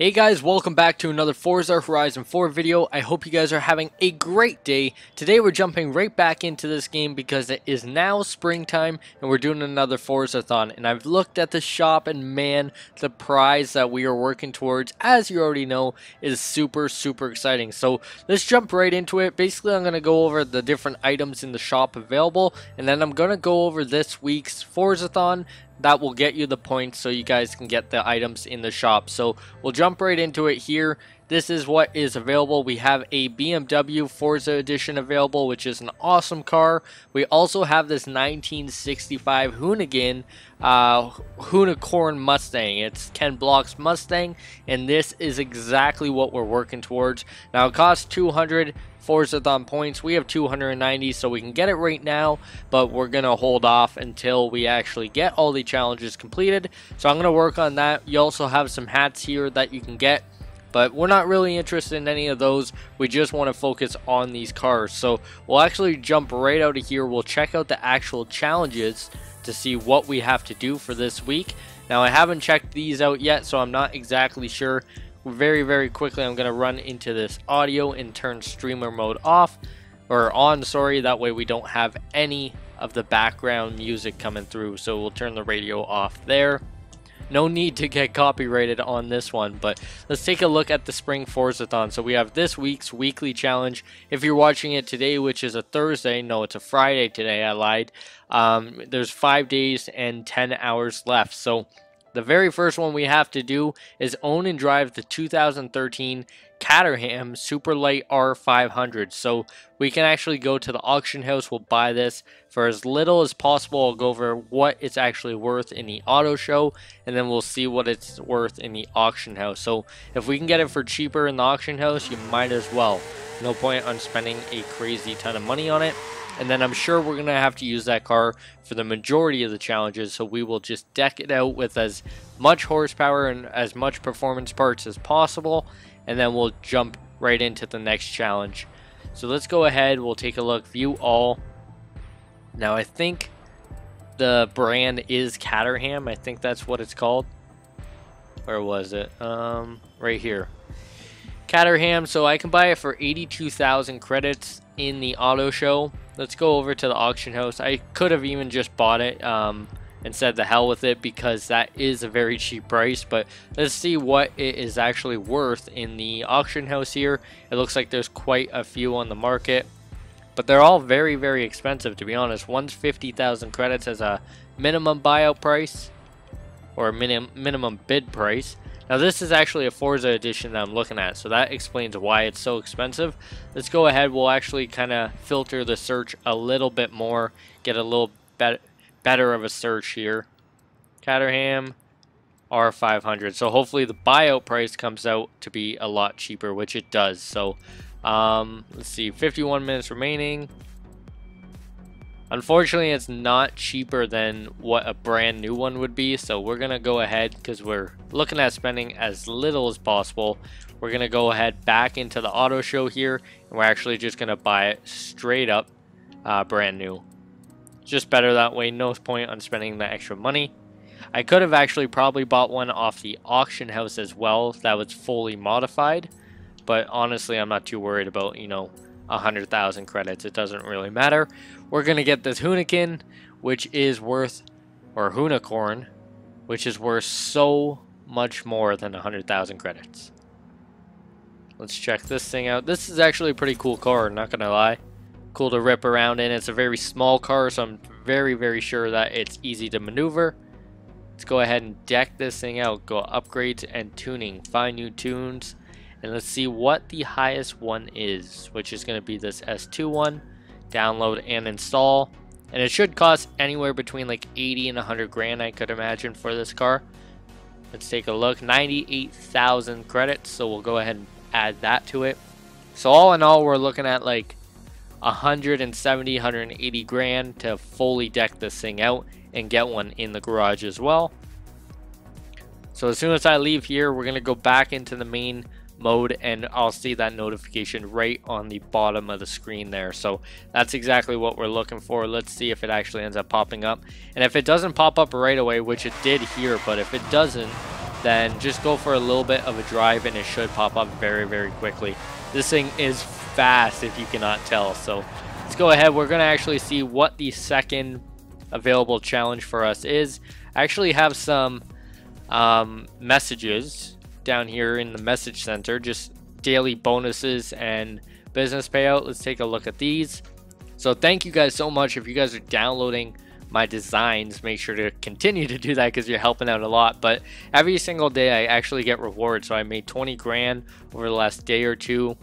Hey guys, welcome back to another Forza Horizon 4 video. I hope you guys are having a great day. Today we're jumping right back into this game because it is now springtime and we're doing another Forzathon. And I've looked at the shop and man, the prize that we are working towards, as you already know, is super exciting. So let's jump right into it. Basically, I'm going to go over the different items in the shop available, and then I'm going to go over this week's Forzathon. That will get you the points so you guys can get the items in the shop. So we'll jump right into it here. This is what is available. We have a BMW Forza Edition available, which is an awesome car. We also have this 1965 Hoonicorn Mustang. It's Ken Block's Mustang, and this is exactly what we're working towards. Now it costs 200 Forzathon points. We have 290, so we can get it right now, but we're gonna hold off until we actually get all the challenges completed. So I'm gonna work on that. You also have some hats here that you can get, but we're not really interested in any of those. We just want to focus on these cars. So we'll actually jump right out of here. We'll check out the actual challenges to see what we have to do for this week. Now I haven't checked these out yet, so I'm not exactly sure. Very quickly, I'm going to run into this audio and turn streamer mode off, or on, sorry. That way we don't have any of the background music coming through. So we'll turn the radio off there. No need to get copyrighted on this one, but let's take a look at the Spring Forzathon. So we have this week's weekly challenge. If you're watching it today, which is a Thursday, no, it's a Friday today, I lied. There's 5 days and 10 hours left. So the very first one we have to do is own and drive the 2013 Caterham Superlight R500. So we can actually go to the auction house. We'll buy this for as little as possible. I'll go over what it's actually worth in the auto show, and then we'll see what it's worth in the auction house. So if we can get it for cheaper in the auction house, you might as well. No point on spending a crazy ton of money on it. And then I'm sure we're going to have to use that car for the majority of the challenges, so we will just deck it out with as much horsepower and as much performance parts as possible, and then we'll jump right into the next challenge. So let's go ahead, we'll take a look, view all. Now I think the brand is Caterham, I think that's what it's called. Where was it? Right here. Caterham, so I can buy it for 82,000 credits in the auto show. Let's go over to the auction house. I could have even just bought it and said the hell with it, because that is a very cheap price, but let's see what it is actually worth in the auction house here. It looks like there's quite a few on the market, but they're all very expensive, to be honest. One's 50,000 credits as a minimum buyout price, or minimum bid price. Now this is actually a Forza edition that I'm looking at, so that explains why it's so expensive. Let's go ahead, we'll actually kind of filter the search a little bit more, get a little better of a search here. Caterham R500, so hopefully the buyout price comes out to be a lot cheaper, which it does. So let's see, 51 minutes remaining. Unfortunately, it's not cheaper than what a brand new one would be, so we're going to go ahead, because we're looking at spending as little as possible. We're going to go ahead back into the auto show here, and we're actually just going to buy it straight up brand new. Just better that way, no point on spending the extra money. I could have actually probably bought one off the auction house as well that was fully modified, but honestly, I'm not too worried about, 100,000 credits. It doesn't really matter. We're gonna get this Hoonicorn, which is worth, or Hoonicorn, which is worth so much more than 100,000 credits. Let's check this thing out. This is actually a pretty cool car, not gonna lie. Cool to rip around in. It's a very small car, so I'm very sure that it's easy to maneuver. Let's go ahead and deck this thing out. Go upgrades and tuning. Find new tunes. And let's see what the highest one is, which is going to be this S2 one. Download and install. And it should cost anywhere between like 80 and 100 grand, I could imagine, for this car. Let's take a look. 98,000 credits, so we'll go ahead and add that to it. So all in all, we're looking at like 170, 180 grand to fully deck this thing out and get one in the garage as well. So as soon as I leave here, we're going to go back into the main mode, and I'll see that notification right on the bottom of the screen there. So that's exactly what we're looking for. Let's see if it actually ends up popping up, and if it doesn't pop up right away, which it did here, but if it doesn't, then just go for a little bit of a drive and it should pop up very, very quickly. This thing is fast if you cannot tell. So let's go ahead. We're going to actually see what the second available challenge for us is. I actually have some messages down here in the message center, just daily bonuses and business payout. Let's take a look at these. So thank you guys so much. If you guys are downloading my designs, make sure to continue to do that because you're helping out a lot. But every single day I actually get rewards. So I made 20 grand over the last day or two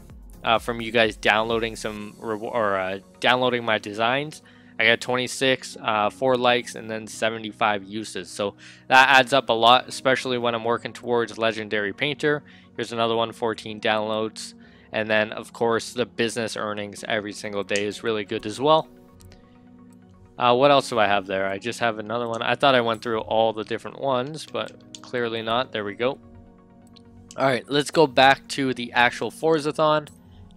from you guys downloading downloading my designs. I got 26, 4 likes, and then 75 uses. So that adds up a lot, especially when I'm working towards Legendary Painter. Here's another one, 14 downloads. And then, of course, the business earnings every single day is really good as well. What else do I have there? I just have another one. I thought I went through all the different ones, but clearly not. There we go. All right, let's go back to the actual Forzathon.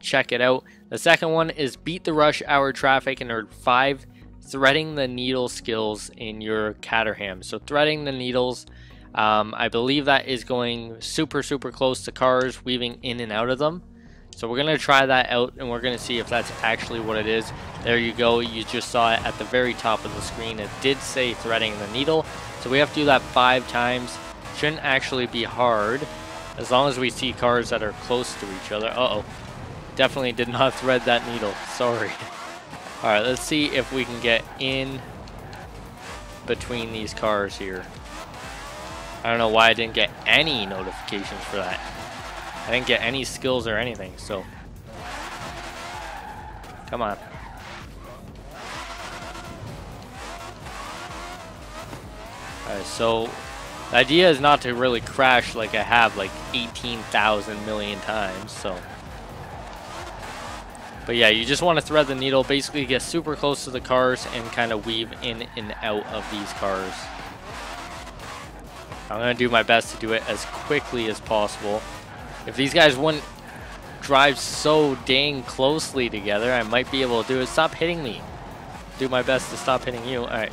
Check it out. The second one is beat the rush hour traffic and earn 5 threading the needle skills in your Caterham. So threading the needles, I believe that is going super close to cars, weaving in and out of them. So we're going to try that out and we're going to see if that's actually what it is. There you go. You just saw it at the very top of the screen. It did say threading the needle. So we have to do that 5 times. Shouldn't actually be hard as long as we see cars that are close to each other. Uh-oh. Definitely did not thread that needle. Sorry. Alright, let's see if we can get in between these cars here. I don't know why I didn't get any notifications for that. I didn't get any skills or anything, so. Come on. Alright, so the idea is not to really crash like I have like 18,000 million times, so. But yeah, you just want to thread the needle, basically get super close to the cars and kind of weave in and out of these cars. I'm going to do my best to do it as quickly as possible. If these guys wouldn't drive so dang closely together, I might be able to do it. Stop hitting me. Do my best to stop hitting you. Alright.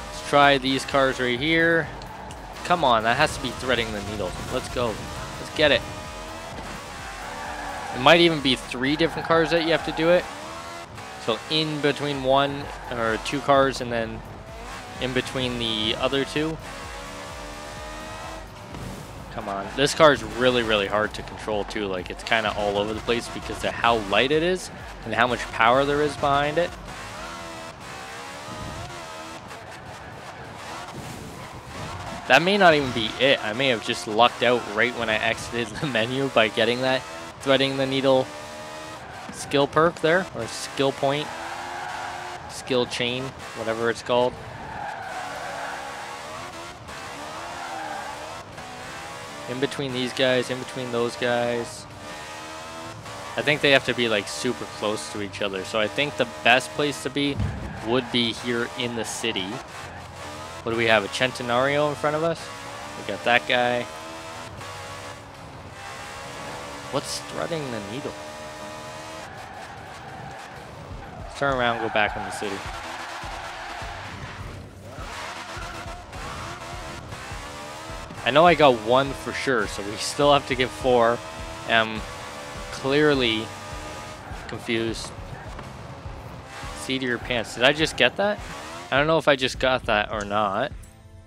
Let's try these cars right here. Come on, that has to be threading the needle. Let's go. Let's get it. It might even be 3 different cars that you have to do it. So in between 1 or 2 cars and then in between the other 2. Come on. This car is really hard to control too. Like, it's kind of all over the place because of how light it is and how much power there is behind it. That may not even be it. I may have just lucked out right when I exited the menu by getting that threading the needle skill perk there, or skill point, skill chain, whatever it's called. In between these guys, in between those guys. I think they have to be like super close to each other. So I think the best place to be would be here in the city. What do we have? A Centenario in front of us? We got that guy. What's threading the needle? Let's turn around and go back in the city. I know I got 1 for sure, so we still have to get 4. I'm clearly confused. See to your pants. Did I just get that? I don't know if I just got that or not.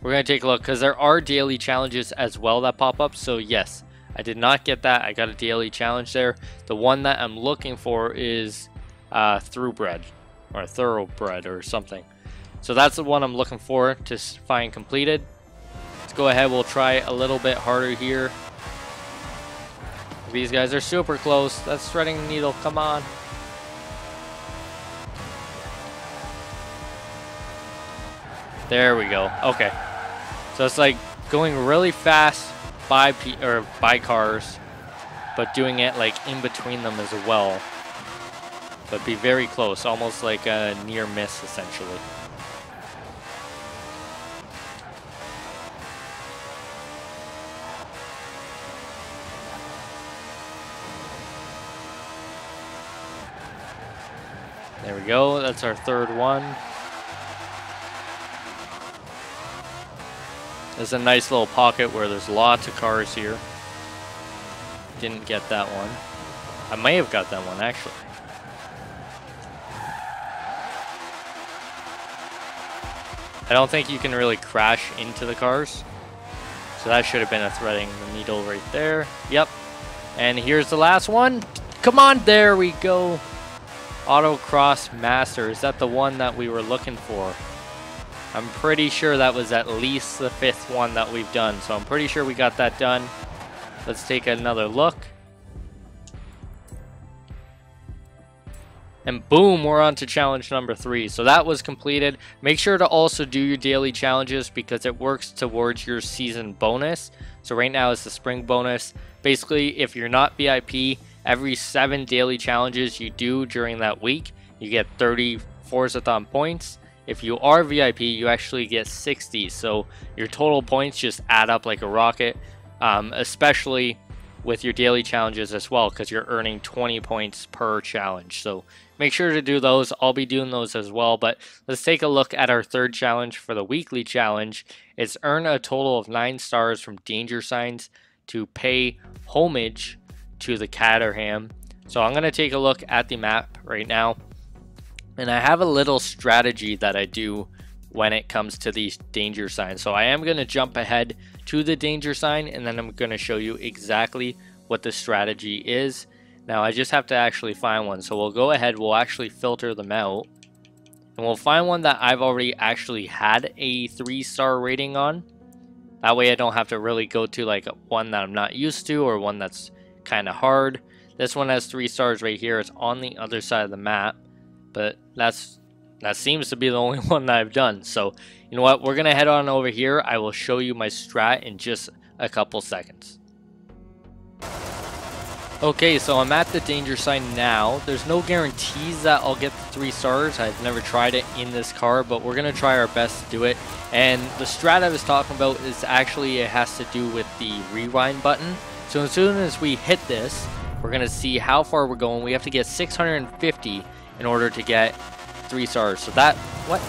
We're going to take a look because there are daily challenges as well that pop up. So yes, I did not get that. I got a daily challenge there. The one that I'm looking for is Thoroughbred or something. So that's the one I'm looking for to find completed. Let's go ahead. We'll try a little bit harder here. These guys are super close. That's threading the needle. Come on. There we go. Okay. So it's like going really fast by cars, but doing it like in between them as well. But be very close, almost like a near miss essentially. There we go. That's our third one. There's a nice little pocket where there's lots of cars here. Didn't get that one. I may have got that one actually. I don't think you can really crash into the cars. So that should have been a threading needle right there. Yep. And here's the last one. Come on, there we go. Autocross Master. Is that the one that we were looking for? I'm pretty sure that was at least the 5th one that we've done. So I'm pretty sure we got that done. Let's take another look. And boom, we're on to challenge number 3. So that was completed. Make sure to also do your daily challenges because it works towards your season bonus. So right now it's the spring bonus. Basically, if you're not VIP, every 7 daily challenges you do during that week, you get 30 Forzathon points. If you are VIP, you actually get 60. So your total points just add up like a rocket, especially with your daily challenges as well, because you're earning 20 points per challenge. So make sure to do those. I'll be doing those as well. But let's take a look at our 3rd challenge for the weekly challenge. It's earn a total of 9 stars from danger signs to pay homage to the Caterham. So I'm going to take a look at the map right now. And I have a little strategy that I do when it comes to these danger signs. So I am going to jump ahead to the danger sign, and then I'm going to show you exactly what the strategy is. Now I just have to actually find one. So we'll go ahead, we'll actually filter them out, and we'll find one that I've already actually had a 3-star rating on. That way I don't have to really go to like one that I'm not used to or one that's kind of hard. This one has 3 stars right here. It's on the other side of the map, but that seems to be the only one that I've done. So you know what, we're gonna head on over here. I will show you my strat in just a couple seconds. Okay, so I'm at the danger sign now. There's no guarantees that I'll get the 3 stars. I've never tried it in this car, but we're gonna try our best to do it. And the strat I was talking about is actually, it has to do with the rewind button. So as soon as we hit this, we're gonna see how far we're going. We have to get 650 in order to get 3 stars. So that, what?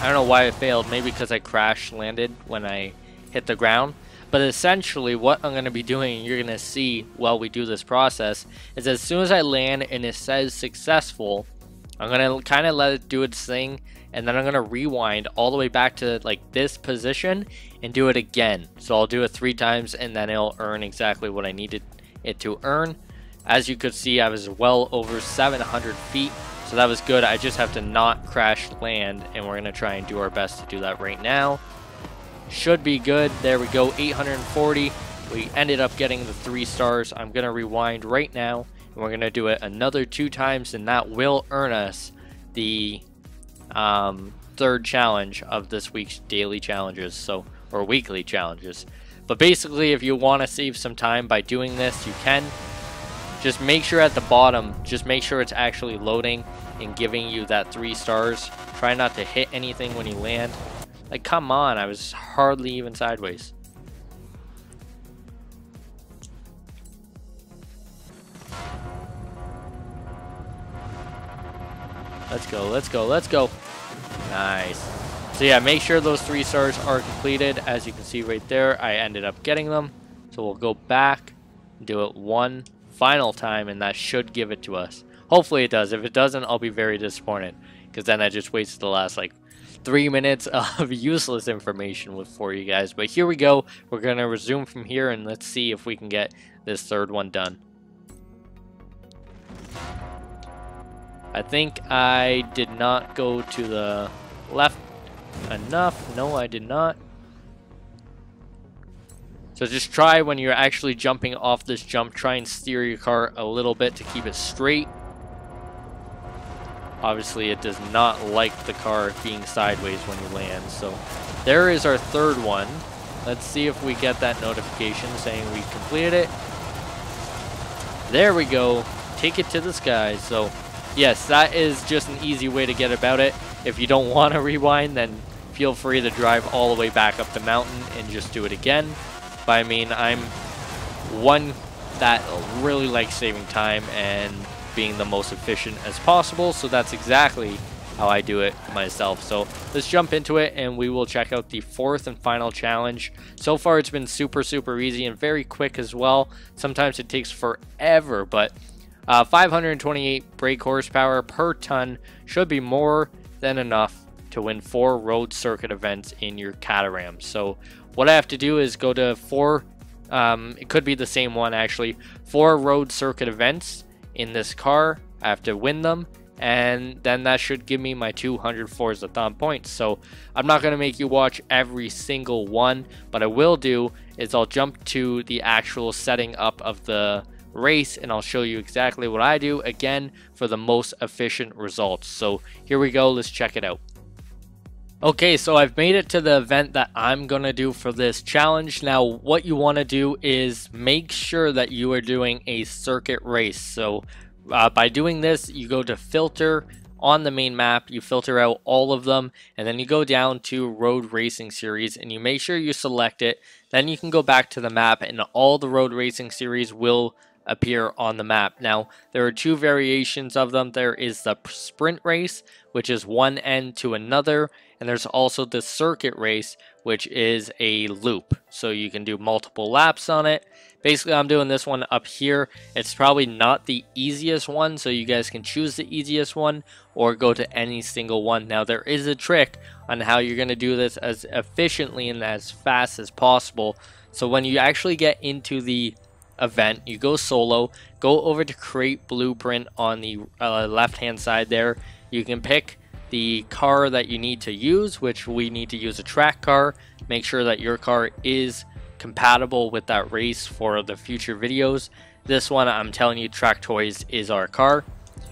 I don't know why it failed. Maybe because I crash landed when I hit the ground. But essentially what I'm going to be doing, you're going to see while we do this process, is as soon as I land and it says successful, I'm going to kind of let it do its thing, and then I'm going to rewind all the way back to like this position and do it again. So I'll do it 3 times, and then it'll earn exactly what I needed it to earn. As you could see, I was well over 700 feet. So that was good. I just have to not crash land, and we're going to try and do our best to do that right now. Should be good. There we go, 840. We ended up getting the 3 stars. I'm going to rewind right now, and we're going to do it another 2 times, and that will earn us the 3rd challenge of this week's daily challenges, so, or weekly challenges. But basically, if you want to save some time by doing this, you can. Just make sure at the bottom, just make sure it's actually loading and giving you that 3 stars. Try not to hit anything when you land. Like, come on, I was hardly even sideways. Let's go, let's go, let's go. Nice. So yeah, make sure those 3 stars are completed. As you can see right there, I ended up getting them. So we'll go back, do it 1 final time, and that should give it to us. Hopefully it does. If it doesn't, I'll be very disappointed, because then I just wasted the last like 3 minutes of useless information for you guys. But here we go. We're going to resume from here, and let's see if we can get this 3rd one done. I think I did not go to the left enough. No, I did not. So just try, when you're actually jumping off this jump, try and steer your car a little bit to keep it straight. Obviously, it does not like the car being sideways when you land. So there is our 3rd one. Let's see if we get that notification saying we completed it. There we go. Take it to the sky. So yes, that is just an easy way to get about it. If you don't want to rewind, then feel free to drive all the way back up the mountain and just do it again. But I mean, I'm one that really likes saving time and being the most efficient as possible, so that's exactly how I do it myself. So let's jump into it and we will check out the fourth and final challenge. So far it's been super easy and very quick as well. Sometimes it takes forever, but 528 brake horsepower per ton should be more than enough to win 4 road circuit events in your Caterham. So what I have to do is go to 4, it could be the same one actually, 4 road circuit events in this car. I have to win them, and then that should give me my 200 forzathon points. So I'm not going to make you watch every single one, but I will do is I'll jump to the actual setting up of the race and I'll show you exactly what I do, again, for the most efficient results. So here we go, let's check it out. Okay, so I've made it to the event that I'm gonna do for this challenge. Now what you want to do is make sure that you are doing a circuit race. So by doing this, you go to filter on the main map, you filter out all of them, and then you go down to road racing series and you make sure you select it. Then you can go back to the map and all the road racing series will appear on the map. Now there are 2 variations of them. There is the sprint race, which is one end to another, and there's also the circuit race, which is a loop, so you can do multiple laps on it. Basically I'm doing this one up here. It's probably not the easiest one, so you guys can choose the easiest one or go to any single one. Now there is a trick on how you're going to do this as efficiently and as fast as possible. So when you actually get into the event, you go solo, go over to create blueprint on the left hand side there. You can pick the car that you need to use, which we need to use a track car. Make sure that your car is compatible with that race for the future videos. This one, I'm telling you, Track Toys is our car.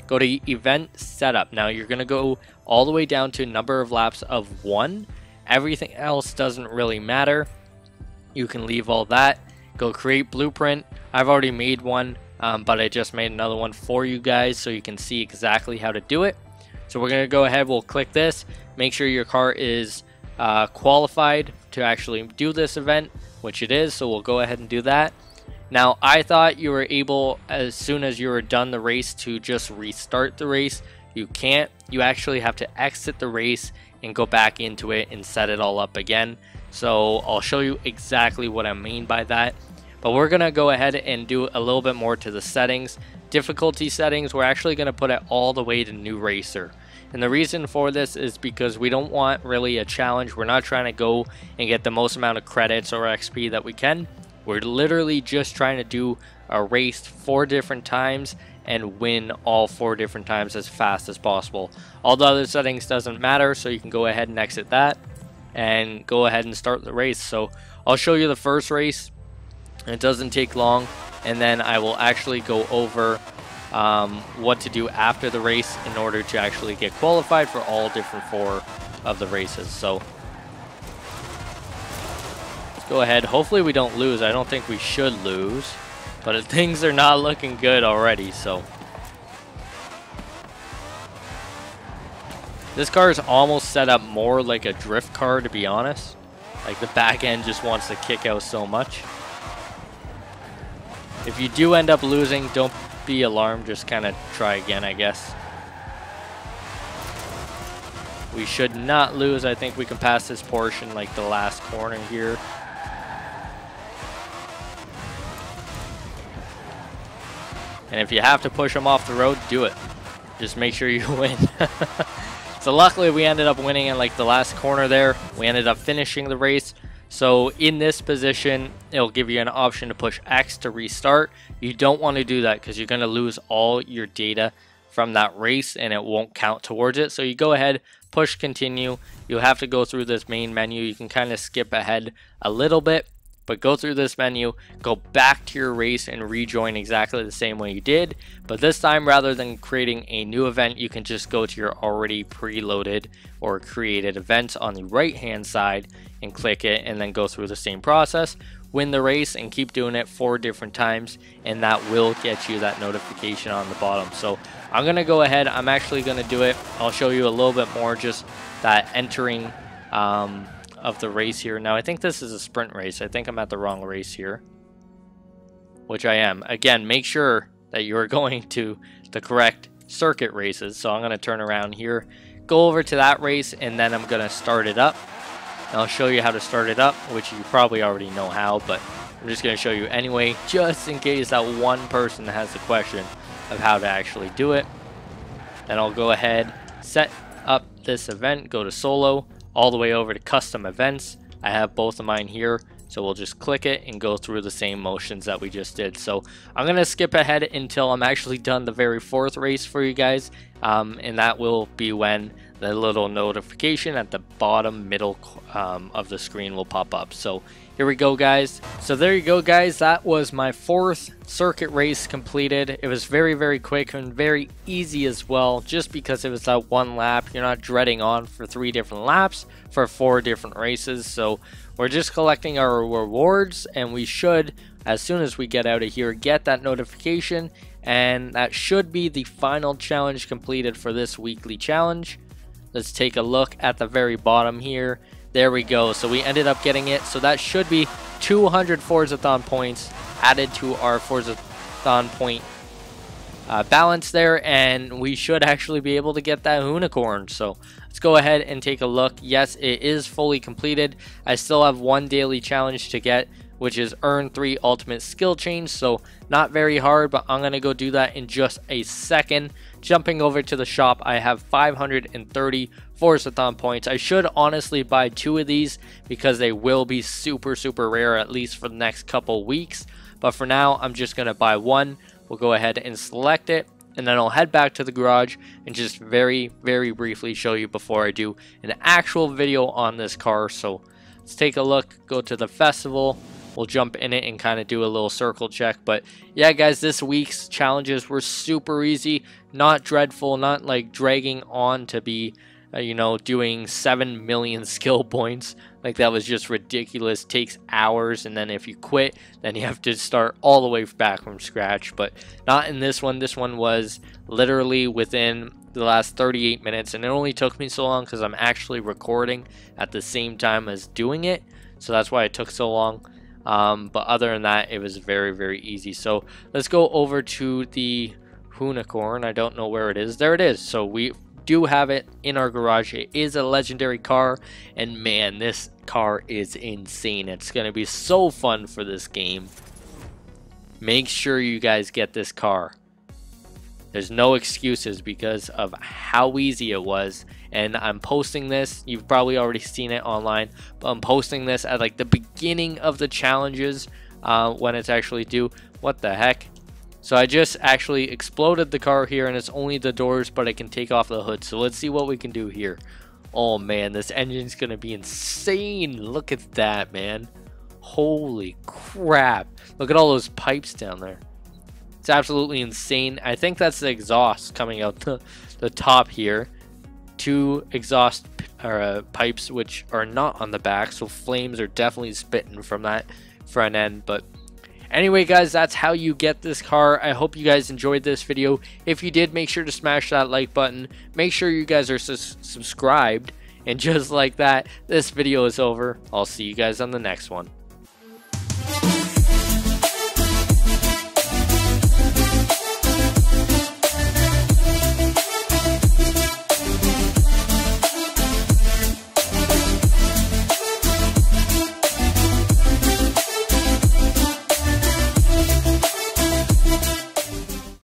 Go to event setup. Now you're going to go all the way down to number of laps of 1. Everything else doesn't really matter. You can leave all that. Go create blueprint. I've already made one, but I just made another one for you guys so you can see exactly how to do it. So we're going to go ahead, we'll click this, make sure your car is qualified to actually do this event, which it is, so we'll go ahead and do that. Now I thought you were able, as soon as you were done the race, to just restart the race. You can't. You actually have to exit the race and go back into it and set it all up again. So I'll show you exactly what I mean by that. But we're going to go ahead and do a little bit more to the settings. Difficulty settings, we're actually going to put it all the way to new racer. And the reason for this is because we don't want really a challenge. We're not trying to go and get the most amount of credits or XP that we can. We're literally just trying to do a race 4 different times and win all 4 different times as fast as possible. All the other settings doesn't matter, so you can go ahead and exit that and go ahead and start the race. So I'll show you the first race. It doesn't take long, and then I will actually go over what to do after the race in order to actually get qualified for all different 4 of the races. So let's go ahead. Hopefully we don't lose. I don't think we should lose, but things are not looking good already. So this car is almost set up more like a drift car, to be honest. Like the back end just wants to kick out so much. If you do end up losing, don't be alarmed, just kind of try again, I guess. We should not lose. I think we can pass this portion like the last corner here. And if you have to push them off the road, do it. Just make sure you win. So luckily we ended up winning in like the last corner there. We ended up finishing the race. So in this position, it'll give you an option to push X to restart. You don't want to do that because you're going to lose all your data from that race and it won't count towards it. So you go ahead, push continue. You'll have to go through this main menu. You can kind of skip ahead a little bit, but go through this menu, go back to your race and rejoin exactly the same way you did. But this time, rather than creating a new event, you can just go to your already preloaded or created events on the right hand side and click it, and then go through the same process, win the race, and keep doing it 4 different times, and that will get you that notification on the bottom. So I'm gonna go ahead, I'm actually gonna do it. I'll show you a little bit more, just that entering of the race here. Now I think this is a sprint race. I think I'm at the wrong race here, which I am. Again, make sure that you're going to the correct circuit races. So I'm going to turn around here, go over to that race, and then I'm going to start it up. And I'll show you how to start it up, which you probably already know how, but I'm just going to show you anyway, just in case that one person has a question of how to actually do it. Then I'll go ahead, set up this event, go to solo, all the way over to custom events. I have both of mine here, so we'll just click it and go through the same motions that we just did. So I'm going to skip ahead until I'm actually done the very fourth race for you guys, and that will be when the little notification at the bottom middle of the screen will pop up. So here we go, guys. So there you go, guys. That was my fourth circuit race completed. It was very, very quick and very easy as well, just because it was that one lap. You're not dreading on for 3 different laps for 4 different races. So we're just collecting our rewards, and we should, as soon as we get out of here, get that notification, and that should be the final challenge completed for this weekly challenge. Let's take a look at the very bottom here. There we go. So we ended up getting it. So that should be 200 Forzathon points added to our Forzathon point balance there, and we should actually be able to get that Hoonicorn. So let's go ahead and take a look. Yes, it is fully completed. I still have 1 daily challenge to get, which is earn 3 ultimate skill chains. So not very hard, but I'm going to go do that in just a second. Jumping over to the shop, I have 530 Forzathon points. I should honestly buy 2 of these because they will be super, super rare, at least for the next couple weeks. But for now, I'm just going to buy 1. We'll go ahead and select it, and then I'll head back to the garage and just very, very briefly show you before I do an actual video on this car. So let's take a look, go to the festival. We'll jump in it and kind of do a little circle check. But yeah, guys, this week's challenges were super easy, not dreadful, not like dragging on to be, you know, doing 7 million skill points. Like, that was just ridiculous. Takes hours, and then if you quit, then you have to start all the way back from scratch. But not in this one. This one was literally within the last 38 minutes, and it only took me so long because I'm actually recording at the same time as doing it. So that's why it took so long. But other than that, it was very, very easy. So let's go over to the Hoonicorn. I don't know where it is. There it is. So we do have it in our garage. It is a legendary car, and man, this car is insane. It's going to be so fun for this game. Make sure you guys get this car. There's no excuses because of how easy it was. And I'm posting this, you've probably already seen it online, but I'm posting this at like the beginning of the challenges when it's actually due. What the heck? So I just actually exploded the car here, and it's only the doors, but I can take off the hood. So let's see what we can do here. Oh man, this engine's gonna be insane. Look at that, man. Holy crap. Look at all those pipes down there. It's absolutely insane. I think that's the exhaust coming out the top here. 2 exhaust pipes, which are not on the back, so flames are definitely spitting from that front end. But anyway, guys, that's how you get this car. I hope you guys enjoyed this video. If you did, make sure to smash that like button. Make sure you guys are subscribed. And just like that, this video is over. I'll see you guys on the next one.